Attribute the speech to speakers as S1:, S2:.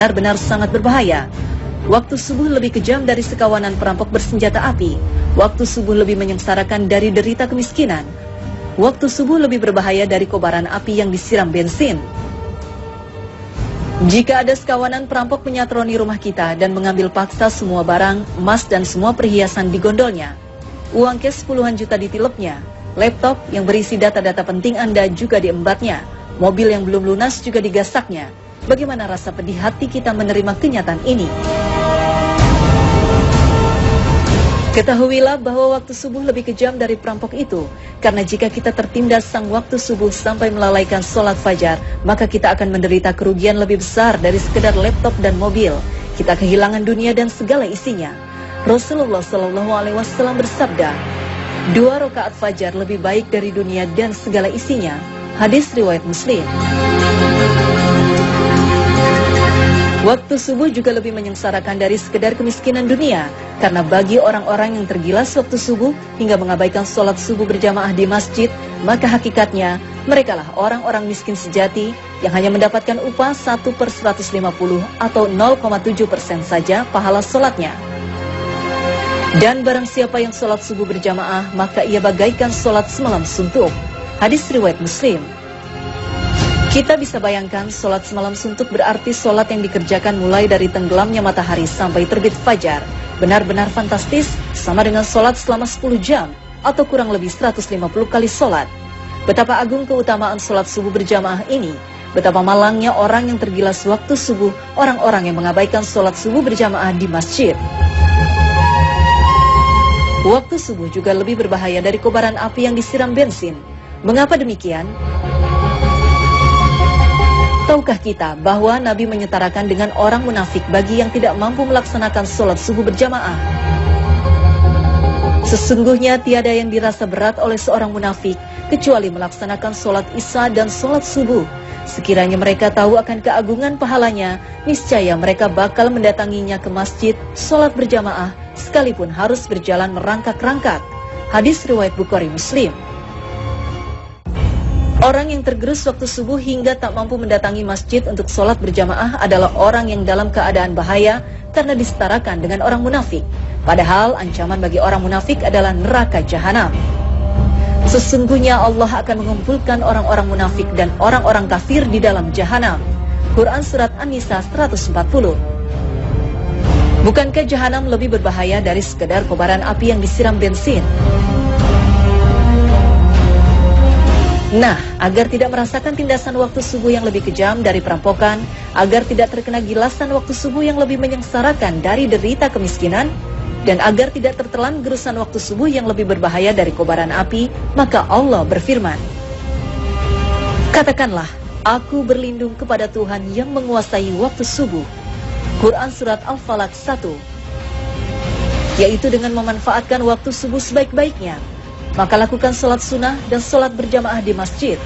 S1: benar-benar sangat berbahaya. Waktu subuh lebih kejam dari sekawanan perampok bersenjata api. Waktu subuh lebih menyengsarakan dari derita kemiskinan. Waktu subuh lebih berbahaya dari kobaran api yang disiram bensin. Jika ada sekawanan perampok menyatroni rumah kita dan mengambil paksa semua barang, emas dan semua perhiasan di gondolnya, uang cash puluhan juta ditilepnya, laptop yang berisi data-data penting Anda juga diembatnya, mobil yang belum lunas juga digasaknya. Bagaimana rasa pedih hati kita menerima kenyataan ini? Ketahuilah bahwa waktu subuh lebih kejam dari perampok itu, karena jika kita tertindas sang waktu subuh sampai melalaikan sholat fajar, maka kita akan menderita kerugian lebih besar dari sekedar laptop dan mobil. Kita kehilangan dunia dan segala isinya. Rasulullah SAW bersabda, 2 rakaat fajar lebih baik dari dunia dan segala isinya. Hadis riwayat Muslim. Waktu subuh juga lebih menyengsarakan dari sekedar kemiskinan dunia, karena bagi orang-orang yang tergilas waktu subuh hingga mengabaikan sholat subuh berjamaah di masjid, maka hakikatnya merekalah orang-orang miskin sejati yang hanya mendapatkan upah 1/150 atau 0,7% saja pahala sholatnya. Dan barang siapa yang sholat subuh berjamaah, maka ia bagaikan sholat semalam suntuk. Hadis riwayat Muslim. Kita bisa bayangkan sholat semalam suntuk berarti sholat yang dikerjakan mulai dari tenggelamnya matahari sampai terbit fajar. Benar-benar fantastis, sama dengan sholat selama 10 jam atau kurang lebih 150 kali sholat. Betapa agung keutamaan sholat subuh berjamaah ini. Betapa malangnya orang yang tergilas waktu subuh, orang-orang yang mengabaikan sholat subuh berjamaah di masjid. Waktu subuh juga lebih berbahaya dari kobaran api yang disiram bensin. Mengapa demikian? Tahukah kita bahwa Nabi menyetarakan dengan orang munafik bagi yang tidak mampu melaksanakan sholat subuh berjamaah? Sesungguhnya tiada yang dirasa berat oleh seorang munafik kecuali melaksanakan sholat isya dan sholat subuh. Sekiranya mereka tahu akan keagungan pahalanya, niscaya mereka bakal mendatanginya ke masjid, sholat berjamaah, sekalipun harus berjalan merangkak-rangkak. Hadis riwayat Bukhari Muslim. Orang yang tergerus waktu subuh hingga tak mampu mendatangi masjid untuk sholat berjamaah adalah orang yang dalam keadaan bahaya karena disetarakan dengan orang munafik. Padahal ancaman bagi orang munafik adalah neraka jahanam. Sesungguhnya Allah akan mengumpulkan orang-orang munafik dan orang-orang kafir di dalam jahanam. Quran Surat An-Nisa 140. Bukankah jahanam lebih berbahaya dari sekedar kobaran api yang disiram bensin? Nah, agar tidak merasakan tindasan waktu subuh yang lebih kejam dari perampokan, agar tidak terkena gilasan waktu subuh yang lebih menyengsarakan dari derita kemiskinan, dan agar tidak tertelan gerusan waktu subuh yang lebih berbahaya dari kobaran api, maka Allah berfirman, katakanlah, aku berlindung kepada Tuhan yang menguasai waktu subuh. Quran Surat Al-Falaq 1. Yaitu dengan memanfaatkan waktu subuh sebaik-baiknya. Maka lakukan sholat sunnah dan sholat berjamaah di masjid.